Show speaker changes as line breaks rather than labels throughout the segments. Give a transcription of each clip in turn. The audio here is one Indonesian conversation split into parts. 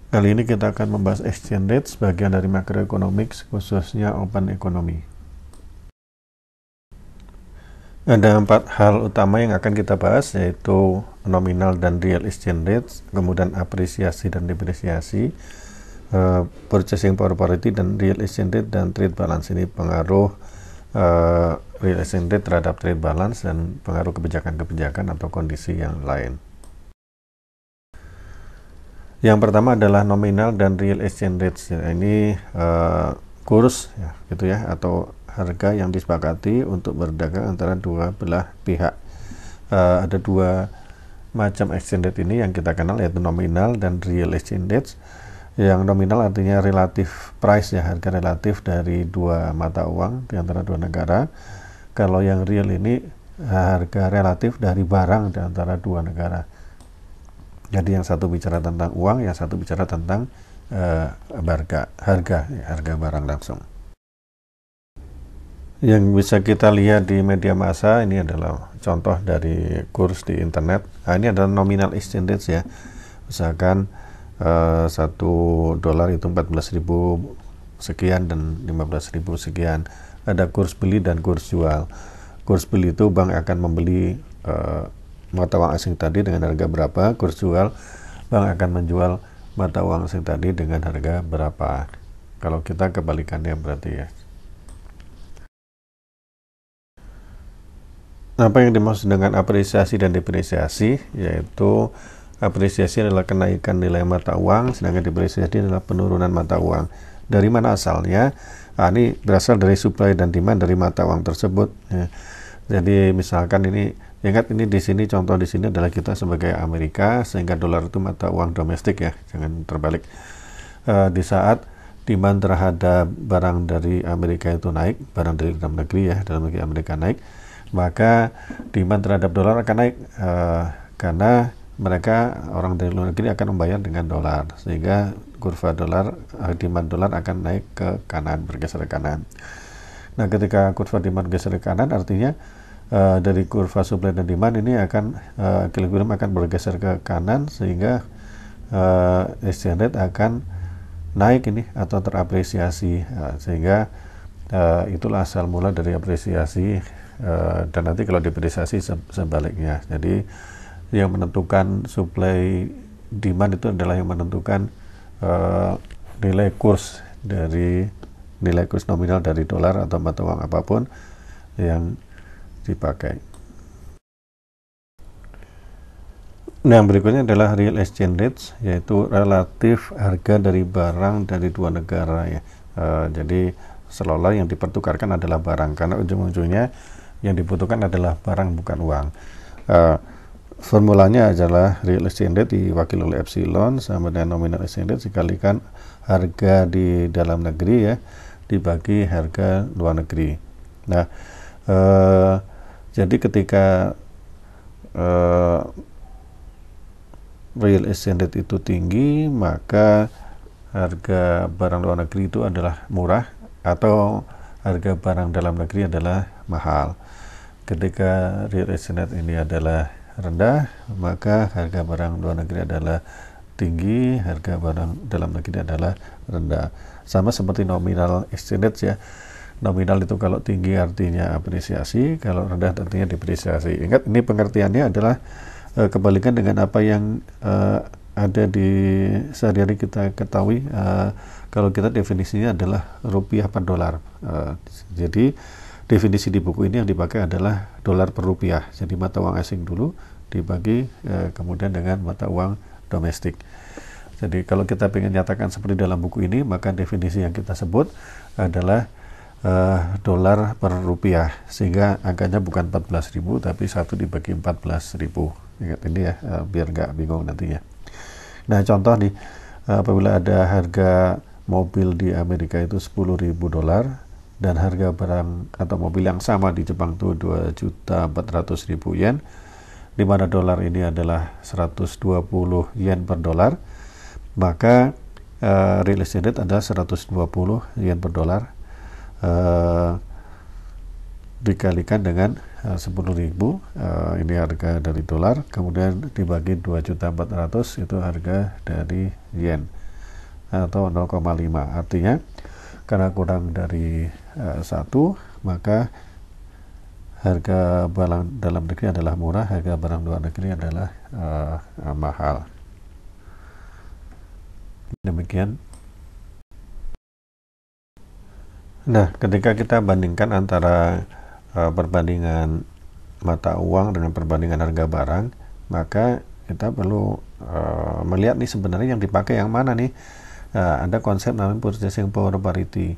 Kali ini kita akan membahas exchange rate sebagian dari macroeconomics, khususnya open economy. Ada 4 hal utama yang akan kita bahas, yaitu nominal dan real exchange rate, kemudian apresiasi dan depresiasi, purchasing power parity dan real exchange rate, dan trade balance. Ini pengaruh real exchange rate terhadap trade balance dan pengaruh kebijakan-kebijakan atau kondisi yang lain. Yang pertama adalah nominal dan real exchange rates. Ya, ini kurs ya, gitu ya, atau harga yang disepakati untuk berdagang antara dua belah pihak. Ada dua macam exchange rate ini yang kita kenal, yaitu nominal dan real exchange rates. Yang nominal artinya relative price ya, harga relatif dari dua mata uang di antara dua negara. Kalau yang real ini harga relatif dari barang di antara dua negara. Jadi yang satu bicara tentang uang, yang satu bicara tentang harga barang langsung. Yang bisa kita lihat di media massa ini adalah contoh dari kurs di internet. Nah, ini adalah nominal exchange rate ya. Misalkan $1 itu 14.000 sekian dan 15.000 sekian. Ada kurs beli dan kurs jual. Kurs beli itu bank akan membeli mata uang asing tadi dengan harga berapa, kurs jual bank akan menjual mata uang asing tadi dengan harga berapa. Kalau kita kebalikannya berarti ya. Apa yang dimaksud dengan apresiasi dan depresiasi? Yaitu apresiasi adalah kenaikan nilai mata uang, sedangkan depresiasi adalah penurunan mata uang. Dari mana asalnya? Nah, ini berasal dari supply dan demand dari mata uang tersebut ya. Jadi misalkan ini, ingat ini di sini, contoh di sini adalah kita sebagai Amerika, sehingga dolar itu mata uang domestik ya, jangan terbalik. Di saat demand terhadap barang dari Amerika itu naik, barang dari dalam negeri ya, dalam negeri Amerika naik, maka demand terhadap dolar akan naik karena mereka, orang dari luar negeri, akan membayar dengan dolar, sehingga kurva dolar, demand dolar akan naik ke kanan, bergeser ke kanan. Nah, ketika kurva demand geser ke kanan, artinya dari kurva supply dan demand ini akan equilibrium akan bergeser ke kanan, sehingga exchange rate akan naik ini atau terapresiasi. Sehingga itulah asal mula dari apresiasi, dan nanti kalau depresiasi sebaliknya. Jadi yang menentukan supply demand itu adalah yang menentukan nilai kurs nominal dari dolar atau mata uang apapun yang dipakai. Nah, berikutnya adalah real exchange rates, yaitu relatif harga dari barang dari dua negara ya. Jadi seolah-olah yang dipertukarkan adalah barang, karena ujung-ujungnya yang dibutuhkan adalah barang, bukan uang. Formulanya adalah real exchange rate diwakili oleh epsilon sama dengan nominal exchange rate dikalikan harga di dalam negeri ya, dibagi harga luar negeri. Nah, jadi ketika real exchange rate itu tinggi, maka harga barang luar negeri itu adalah murah, atau harga barang dalam negeri adalah mahal. Ketika real exchange rate ini adalah rendah, maka harga barang luar negeri adalah tinggi, harga barang dalam negeri adalah rendah. Sama seperti nominal exchange rate ya. Nominal itu kalau tinggi artinya apresiasi, kalau rendah artinya depresiasi. Ingat, ini pengertiannya adalah kebalikan dengan apa yang ada di sehari-hari kita ketahui. Kalau kita definisinya adalah rupiah per dolar. Jadi definisi di buku ini yang dipakai adalah dolar per rupiah. Jadi mata uang asing dulu dibagi kemudian dengan mata uang domestik. Jadi kalau kita ingin nyatakan seperti dalam buku ini, maka definisi yang kita sebut adalah dolar per rupiah, sehingga angkanya bukan 14.000 tapi 1 dibagi 14.000. Ingat ini ya, biar nggak bingung nantinya. Nah, contoh nih, apabila ada harga mobil di Amerika itu $10.000 dan harga barang atau mobil yang sama di Jepang itu 2.400.000 yen, di mana dolar ini adalah 120 yen per dolar, maka real exchange rate adalah 120 yen per dolar dikalikan dengan 10.000, ini harga dari dolar, kemudian dibagi 2.400.000 itu harga dari yen. atau 0,5. Artinya karena kurang dari 1, maka harga barang dalam negeri adalah murah, harga barang luar negeri adalah mahal. Demikian. Nah, ketika kita bandingkan antara perbandingan mata uang dengan perbandingan harga barang, maka kita perlu melihat nih sebenarnya yang dipakai yang mana nih. Ada konsep namanya purchasing power parity.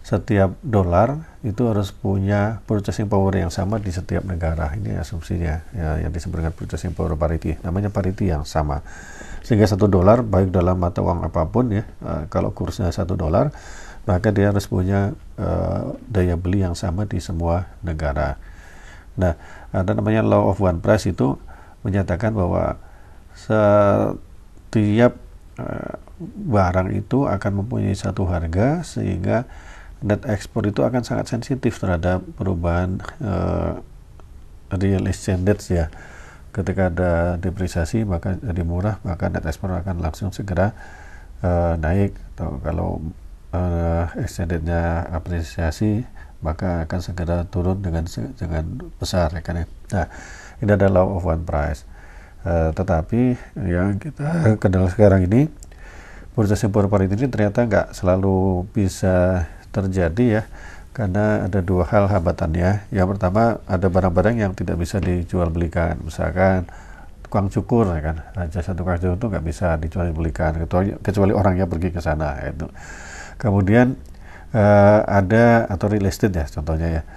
Setiap dolar itu harus punya purchasing power yang sama di setiap negara. Ini asumsinya ya, yang disebut dengan purchasing power parity. Namanya parity yang sama. Sehingga $1 baik dalam mata uang apapun ya, kalau kursnya $1, maka dia harus punya daya beli yang sama di semua negara. Nah, ada namanya law of one price, itu menyatakan bahwa setiap barang itu akan mempunyai satu harga, sehingga net export itu akan sangat sensitif terhadap perubahan real exchange rate ya. Ketika ada depresiasi maka jadi murah, maka net export akan langsung segera naik, atau kalau exchange rate-nya apresiasi maka akan segera turun dengan besar ya kan ya. Nah, ini adalah law of one price. Tetapi yang kita kenal sekarang ini, purchasing power parity ini ternyata nggak selalu bisa terjadi ya, karena ada dua hal hambatannya. Yang pertama, ada barang-barang yang tidak bisa dijual belikan, misalkan tukang cukur ya kan, jasa tukang cukur itu nggak bisa dijual belikan kecuali orangnya pergi ke sana itu. Kemudian ada, atau real estate ya contohnya ya.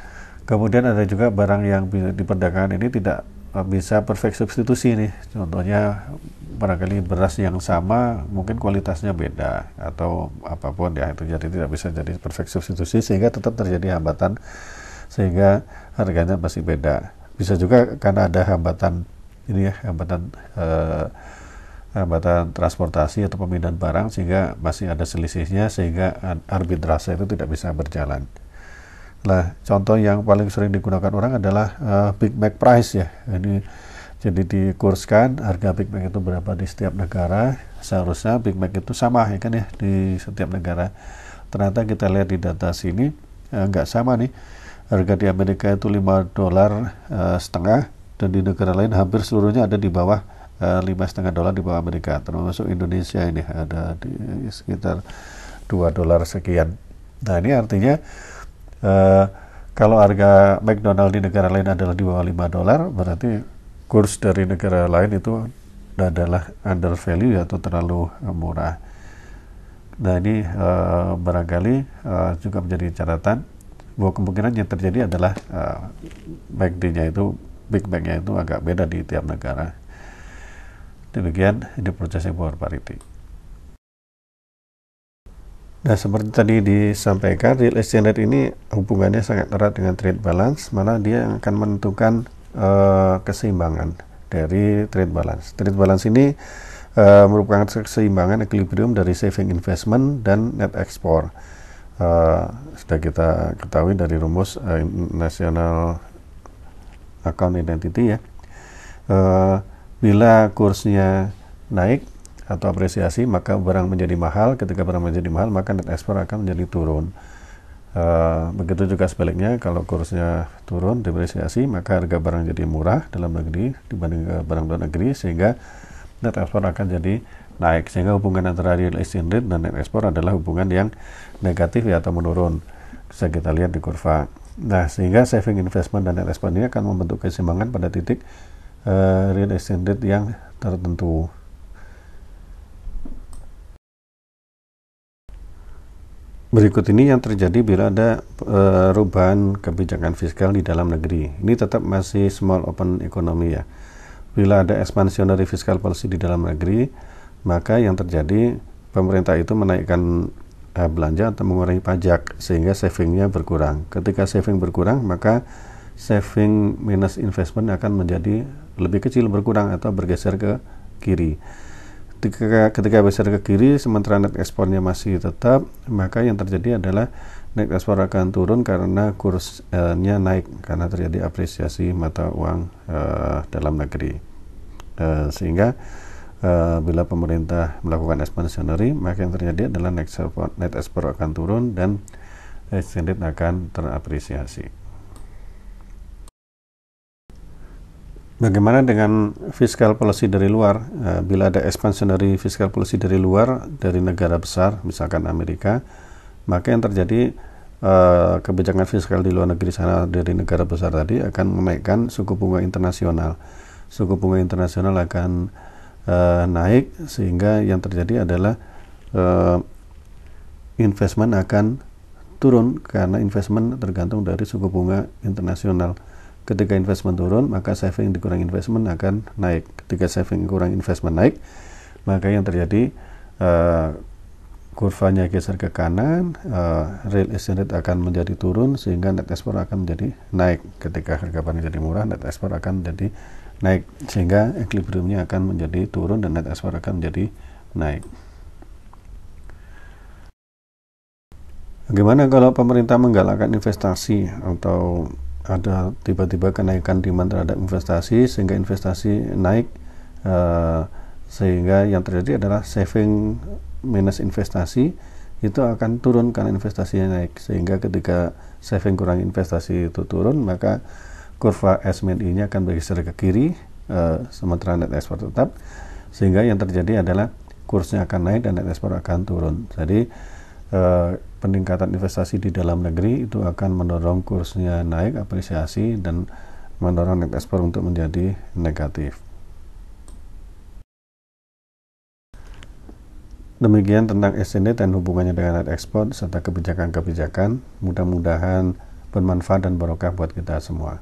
Kemudian ada juga barang yang di perdagangan ini tidak bisa perfect substitusi nih, contohnya barangkali beras yang sama mungkin kualitasnya beda atau apapun ya, itu jadi tidak bisa jadi perfect substitusi, sehingga tetap terjadi hambatan sehingga harganya masih beda. Bisa juga karena ada hambatan ini ya, hambatan transportasi atau pemindahan barang, sehingga masih ada selisihnya, sehingga arbitrase itu tidak bisa berjalan. Nah, contoh yang paling sering digunakan orang adalah Big Mac price ya. Ini jadi dikurskan harga Big Mac itu berapa di setiap negara. Seharusnya Big Mac itu sama ya kan ya di setiap negara. Ternyata kita lihat di data sini nggak sama nih. Harga di Amerika itu $5,5 dan di negara lain hampir seluruhnya ada di bawah $5,5 di bawah Amerika. Termasuk Indonesia ini ada di sekitar $2 sekian. Nah, ini artinya kalau harga McDonald di negara lain adalah di bawah $5, berarti kurs dari negara lain itu adalah under value atau terlalu murah. Nah, ini barangkali juga menjadi catatan bahwa kemungkinan yang terjadi adalah McD-nya itu, Big Mac-nya itu agak beda di tiap negara. Demikian ini purchasing power parity. Nah, seperti tadi disampaikan, real exchange rate ini hubungannya sangat erat dengan trade balance, mana dia akan menentukan keseimbangan dari trade balance. Trade balance ini merupakan keseimbangan equilibrium dari saving investment dan net export. Sudah kita ketahui dari rumus National Account Identity ya. Bila kursnya naik atau apresiasi, maka barang menjadi mahal. Ketika barang menjadi mahal, maka net export akan menjadi turun. Begitu juga sebaliknya, kalau kursnya turun, depresiasi, maka harga barang jadi murah dalam negeri dibanding barang luar negeri, sehingga net export akan jadi naik. Sehingga hubungan antara real exchange rate dan net export adalah hubungan yang negatif ya, atau menurun. Bisa kita lihat di kurva. Nah, sehingga saving investment dan net export ini akan membentuk keseimbangan pada titik real exchange rate yang tertentu. Berikut ini yang terjadi bila ada perubahan kebijakan fiskal di dalam negeri. Ini tetap masih small open economy ya. Bila ada expansionary fiscal policy di dalam negeri, maka yang terjadi pemerintah itu menaikkan belanja atau mengurangi pajak, sehingga savingnya berkurang. Ketika saving berkurang, maka saving minus investment akan menjadi lebih kecil, berkurang atau bergeser ke kiri. Ketika besar ke kiri, sementara net ekspornya masih tetap, maka yang terjadi adalah net ekspor akan turun karena kursnya naik, karena terjadi apresiasi mata uang dalam negeri. Sehingga bila pemerintah melakukan expansionary, maka yang terjadi adalah net export akan turun dan exchange rate akan terapresiasi. Bagaimana dengan fiscal policy dari luar? Bila ada expansionary fiscal policy dari luar, dari negara besar, misalkan Amerika, maka yang terjadi kebijakan fiskal di luar negeri sana dari negara besar tadi akan menaikkan suku bunga internasional. Suku bunga internasional akan naik, sehingga yang terjadi adalah investment akan turun, karena investment tergantung dari suku bunga internasional. Ketika investment turun, maka saving dikurang investment akan naik. Ketika saving kurang investment naik, maka yang terjadi kurvanya geser ke kanan, real exchange rate akan menjadi turun, sehingga net export akan menjadi naik. Ketika harga barang jadi murah, net export akan menjadi naik, sehingga equilibriumnya akan menjadi turun dan net export akan menjadi naik. Bagaimana kalau pemerintah menggalakkan investasi atau ada tiba-tiba kenaikan demand terhadap investasi sehingga investasi naik, sehingga yang terjadi adalah saving minus investasi itu akan turun karena investasinya naik, sehingga ketika saving kurang investasi itu turun, maka kurva SMI-nya akan bergeser ke kiri, sementara net export tetap, sehingga yang terjadi adalah kursnya akan naik dan net export akan turun. Jadi peningkatan investasi di dalam negeri itu akan mendorong kursnya naik, apresiasi, dan mendorong net export untuk menjadi negatif. Demikian tentang exchange rate dan hubungannya dengan net export serta kebijakan-kebijakan. Mudah-mudahan bermanfaat dan barokah buat kita semua.